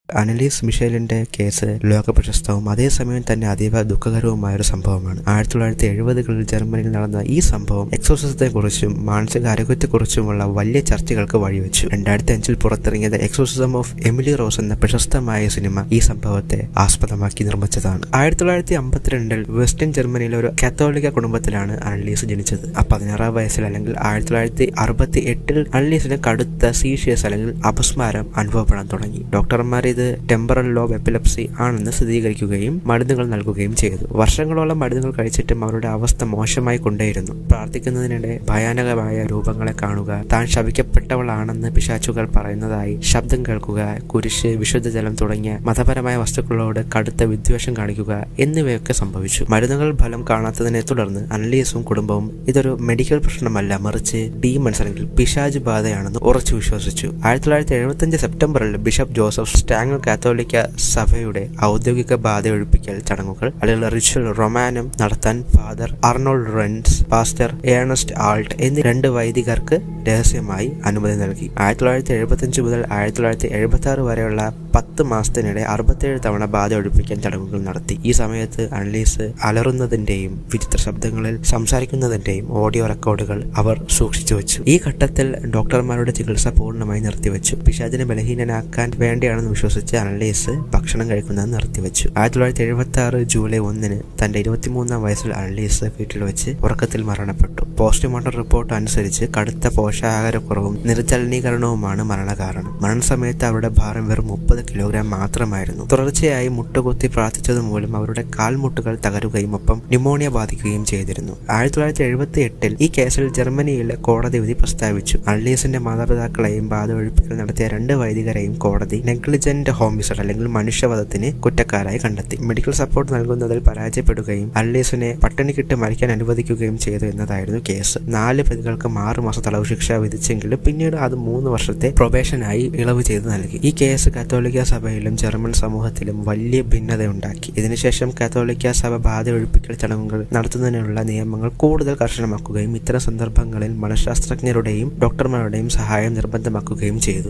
അനലീസ് മിഷേലിന്റെ case ലോകപ്രശസ്തവും അതേസമയം തന്നെ അതീവ ദുഃഖകരവുമായൊരു സംഭവമാണ്. 1970-കളിൽ ജർമ്മനിയിൽ നടന്ന ഈ സംഭവം എക്സോർസിസത്തെക്കുറിച്ചും മാനസികാരോഗ്യത്തെക്കുറിച്ചുമുള്ള വലിയ ചർച്ചകൾക്ക് വഴിവെച്ചു. 2005-ൽ പുറത്തിറങ്ങിയ the exorcism of Emily Rose എന്ന പ്രശസ്തമായ സിനിമ ഈ സംഭവത്തെ ആസ്പദമാക്കി നിർമ്മിച്ചതാണ്. 1952-ൽ വെസ്റ്റേൺ ജർമ്മനിയിലെ ഒരു കാത്തോലിക്ക കുടുംബത്തിലാണ് അനലീസ് ജനിച്ചത്. 16-ാം വയസ്സിൽ അല്ലെങ്കിൽ 1968-ൽ അനലീസിന് കടുത്ത സീഷ്യസ് അല്ലെങ്കിൽ അപസ്മാരം അനുഭവപ്പെടാൻ തുടങ്ങി. ഡോക്ടർമാർ ഇത് ടെമ്പറൽ ലോബ് എപ്പിലെപ്സി ആണെന്ന് സ്ഥിരീകരിക്കുകയും മരുന്നുകൾ നൽകുകയും ചെയ്തു. വർഷങ്ങളോളം മരുന്നുകൾ കഴിച്ചിട്ടും അവരുടെ അവസ്ഥ മോശമായി കൊണ്ടേയിരുന്നു. പ്രാർത്ഥിക്കുന്നതിനിടെ ഭയാനകമായ രൂപങ്ങളെ കാണുക, താൻ ശപിക്കപ്പെട്ടവളാണെന്ന് പിശാചുകൾ പറയുന്നതായി ശബ്ദം കേൾക്കുക, കുരിശ്, വിശുദ്ധജലം തുടങ്ങിയ മതപരമായ വസ്തുക്കളോട് കടുത്ത വിദ്വേഷം കാണിക്കുക എന്നിവയൊക്കെ സംഭവിച്ചു. മരുന്നുകൾ ഫലം കാണാത്തതിനെ തുടർന്ന് അനലീസും കുടുംബവും ഇതൊരു മെഡിക്കൽ പ്രശ്നമല്ല, മറിച്ച് ഡീമൺസ് അല്ലെങ്കിൽ പിശാച് ബാധയാണെന്ന് ഉറച്ചു വിശ്വസിച്ചു. 1975 സെപ്റ്റംബറിൽ ബിഷപ്പ് ജോസഫ് സ്റ്റാങ്ങൽ കാത്തോലിക്ക സഭയുടെ ഔദ്യോഗിക ബാധയൊഴിപ്പിക്കൽ ചടങ്ങുകൾ അല്ലെങ്കിൽ റിച്വൽ റൊമാനം നടത്താൻ father Arnold Renz, pastor Ernest Alt എന്നീ 2 വൈദികർക്ക് രഹസ്യമായി അനുമതി നൽകി. 1975 മുതൽ 1976 വരെയുള്ള 10 മാസത്തിനിടെ 67 തവണ ബാധ ഒഴിപ്പിക്കൽ ചടങ്ങുകൾ നടത്തി. ഈ സമയത്ത് അനലീസ് അലറുന്നതിന്റെയും വിചിത്ര ശബ്ദങ്ങളിൽ സംസാരിക്കുന്നതിന്റെയും ഓഡിയോ റെക്കോർഡുകൾ അവർ സൂക്ഷിച്ചു വെച്ചു. ഈ ഘട്ടത്തിൽ ഡോക്ടർമാരുടെ ചികിത്സ പൂർണ്ണമായി നിർത്തിവെച്ചു. പിശാചിനെ ബലഹീനനാക്കാൻ വേണ്ടിയാണെന്ന് വിശ്വസിച്ച് അനലീസ് ഭക്ഷണം കഴിക്കുന്നത് നിർത്തിവെച്ചു. 1976 ജൂലൈ 1-ന് തന്റെ 23-ാം വയസ്സിൽ അനലീസ് വീട്ടിൽ വെച്ച് ഉറക്കത്തിൽ മരണപ്പെട്ടു. പോസ്റ്റ്മോർട്ടം റിപ്പോർട്ട് അനുസരിച്ച് കടുത്ത പോഷകാഹാരക്കുറവും നിർജലീകരണവുമാണ് മരണകാരണം. മരണസമയത്ത് അവരുടെ ഭാരം വെറും 30 കിലോഗ്രാം മാത്രമായിരുന്നു. തുടർച്ചയായി മുട്ടുകുത്തി പ്രാർത്ഥിച്ചതുമൂലം അവരുടെ കാൽമുട്ടുകൾ തകരുകയും ഒപ്പം ന്യൂമോണിയ ബാധിക്കുകയും ചെയ്തിരുന്നു. 1978-ൽ ഈ കേസിൽ ജർമ്മനിയിലെ കോടതി വിധി പ്രസ്താവിച്ചു. അനലീസിന്റെ മാതാപിതാക്കളെയും ബാധ ഒഴിപ്പിക്കൽ നടത്തിയ 2 വൈദികരെയും കോടതി നെഗ്ലിജന്റ് ഹോമിസൈഡ് അല്ലെങ്കിൽ മനുഷ്യവധത്തിന് കുറ്റക്കാരായി കണ്ടെത്തി. മെഡിക്കൽ സപ്പോർട്ട് നൽകുന്നതിൽ പരാജയപ്പെടുകയും അനലീസിനെ പട്ടിണിക്കിട്ട് മരിക്കാൻ അനുവദിക്കുകയും ചെയ്തു എന്നതായിരുന്നു കേസ്. 4 പ്രതികൾക്ക് 6 മാസം തടവ് ശിക്ഷ വിധിച്ചെങ്കിലും പിന്നീട് അത് 3 വർഷത്തെ പ്രൊബേഷനായി ഇളവ് ചെയ്ത് നൽകി. ഈ കേസ് കാത്തോലിക്ക സഭയിലും ജർമ്മൻ സമൂഹത്തിലും വലിയ ഭിന്നതയുണ്ടാക്കി. ഇതിനുശേഷം കാത്തോലിക്ക സഭ ബാധ ഒഴിപ്പിക്കൽ ചടങ്ങുകൾ നടത്തുന്നതിനുള്ള നിയമങ്ങൾ കൂടുതൽ കർശനമാക്കുകയും ഇത്തരം സന്ദർഭങ്ങളിൽ മനഃശാസ്ത്രജ്ഞരുടെയും ഡോക്ടർമാരുടെയും സഹായം നിർബന്ധമാക്കുകയും ചെയ്തു.